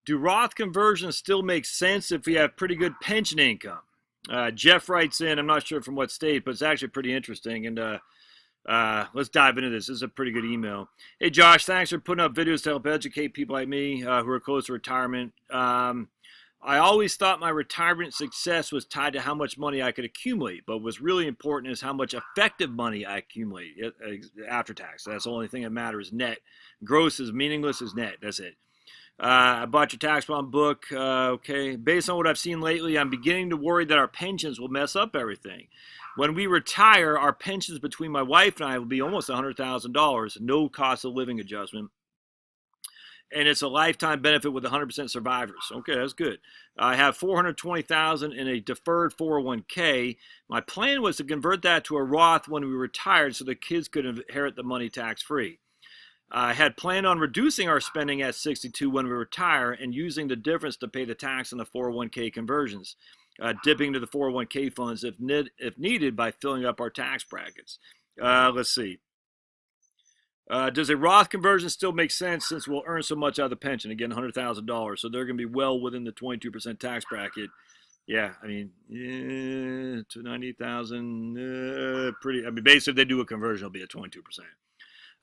Do Roth conversions still make sense if we have pretty good pension income? Jeff writes in, I'm not sure from what state, but it's actually pretty interesting. And let's dive into this. This is a pretty good email. Hey, Josh, thanks for putting up videos to help educate people like me who are close to retirement. I always thought my retirement success was tied to how much money I could accumulate, but what's really important is how much effective money I accumulate after tax. That's the only thing that matters. Net. Gross is meaningless, is net. That's it. I bought your tax bond book. Okay. Based on what I've seen lately, I'm beginning to worry that our pensions will mess up everything. When we retire, our pensions between my wife and I will be almost $100,000, no cost of living adjustment. And it's a lifetime benefit with 100% survivors. Okay, that's good. I have $420,000 in a deferred 401k. My plan was to convert that to a Roth when we retired so the kids could inherit the money tax-free. I had planned on reducing our spending at 62 when we retire and using the difference to pay the tax on the 401k conversions, dipping into the 401k funds if needed by filling up our tax brackets. Let's see. Does a Roth conversion still make sense since we'll earn so much out of the pension? Again, $100,000. So they're going to be well within the 22% tax bracket. Yeah, I mean, $298,000, pretty. I mean, basically, if they do a conversion, it'll be at 22%.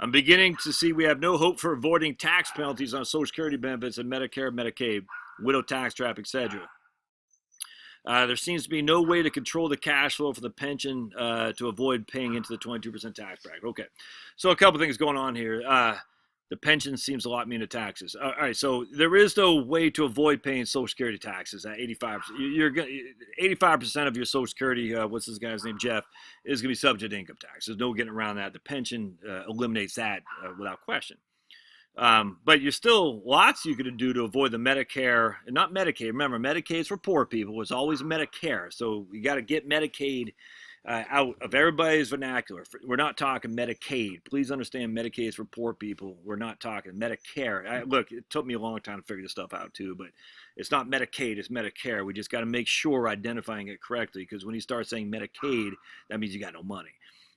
I'm beginning to see we have no hope for avoiding tax penalties on Social Security benefits and Medicare, Medicaid, widow tax trap, etc. There seems to be no way to control the cash flow for the pension to avoid paying into the 22% tax bracket. Okay, so a couple things going on here. The pension seems a lot mean to taxes. All right, so there is no way to avoid paying Social Security taxes at 85%. 85% of your Social Security, what's this guy's name, Jeff, is going to be subject to income tax. There's no getting around that. The pension eliminates that without question. But you're still lots you could do to avoid the Medicare, and not Medicaid. Remember, Medicaid's for poor people. It's always Medicare. So you got to get Medicaid out of everybody's vernacular. We're not talking Medicaid. Please understand, Medicaid is for poor people. We're not talking Medicare. Look, it took me a long time to figure this stuff out too, but it's not Medicaid, it's Medicare. We just got to make sure we're identifying it correctly, because when you start saying Medicaid, that means you got no money.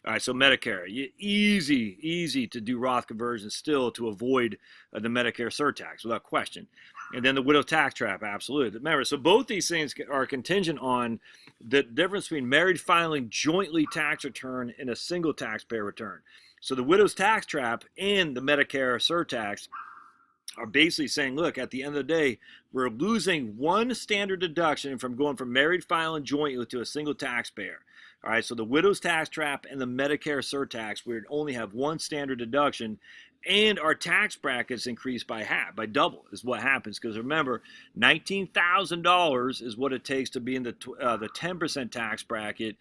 All right, so Medicare, easy to do Roth conversions still to avoid the Medicare surtax without question. And then the widow tax trap, absolutely. Remember, so both these things are contingent on the difference between married filing jointly tax return and a single taxpayer return. So the widow's tax trap and the Medicare surtax are basically saying, look, at the end of the day, we're losing one standard deduction from going from married filing jointly to a single taxpayer. All right, so the widow's tax trap and the Medicare surtax, we only have one standard deduction, and our tax brackets increase by half, by double is what happens. Because remember, $19,000 is what it takes to be in the 10% tax bracket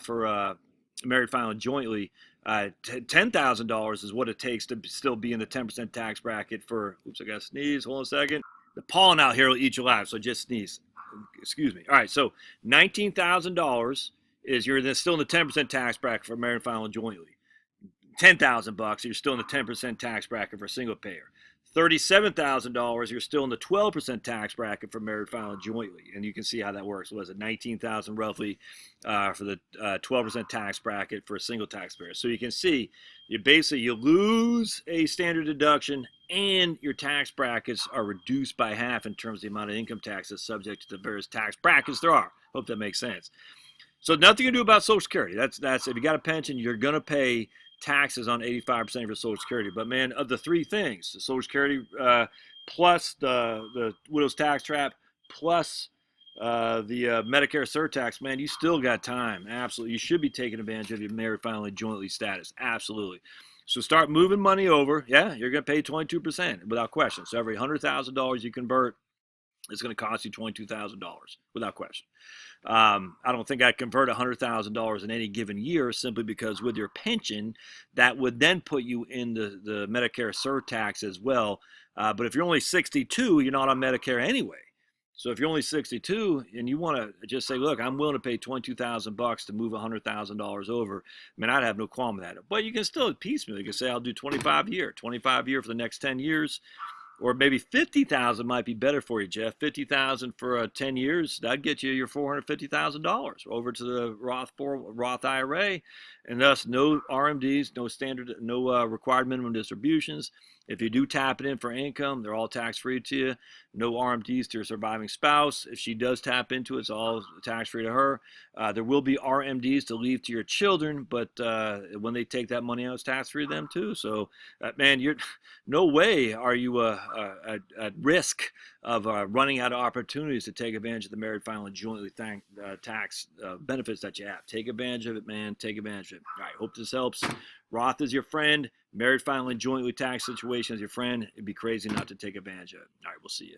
for married filing jointly. $10,000 is what it takes to still be in the 10% tax bracket for, oops, I got to sneeze, hold on a second. The pollen out here will eat you alive, so just sneeze. Excuse me. All right, so $19,000 is you're still in the 10% tax bracket for married filing jointly. $10,000, you're still in the 10% tax bracket for single payer. $37,000, you're still in the 12% tax bracket for married filing jointly. And you can see how that works. What is it, $19,000 roughly for the 12% tax bracket for a single taxpayer. So you can see you lose a standard deduction and your tax brackets are reduced by half in terms of the amount of income tax that's subject to the various tax brackets there are. Hope that makes sense. So nothing you can do about Social Security. That's if you got a pension, you're going to pay taxes on 85% of your Social Security. But man, of the three things, the Social Security plus the widow's tax trap plus the Medicare surtax, man, you still got time. Absolutely. You should be taking advantage of your married filing jointly status. Absolutely. So start moving money over. Yeah, you're going to pay 22% without question. So every $100,000 you convert, it's going to cost you $22,000 without question. I don't think I'd convert $100,000 in any given year, simply because with your pension, that would then put you in the Medicare surtax as well. But if you're only 62, you're not on Medicare anyway. So if you're only 62 and you want to just say, look, I'm willing to pay $22,000 to move $100,000 over, I mean, I'd have no qualm with that. But you can still piecemeal. You can say, I'll do 25 year for the next 10 years. Or maybe 50,000 might be better for you, Jeff. 50,000 for 10 years, that'd get you your $450,000 over to the Roth IRA, and thus no RMDs, no required minimum distributions, If you do tap it in for income, they're all tax-free to you. No RMDs to your surviving spouse. If she does tap into it, it's all tax-free to her. There will be RMDs to leave to your children, but when they take that money out, it's tax-free to them too. So, man, you're no way are you at risk of running out of opportunities to take advantage of the married, filing, and jointly tax benefits that you have. Take advantage of it, man. Take advantage of it. All right, hope this helps. Roth is your friend. Married, filing, jointly tax situation is your friend. It'd be crazy not to take advantage of it. All right, we'll see you.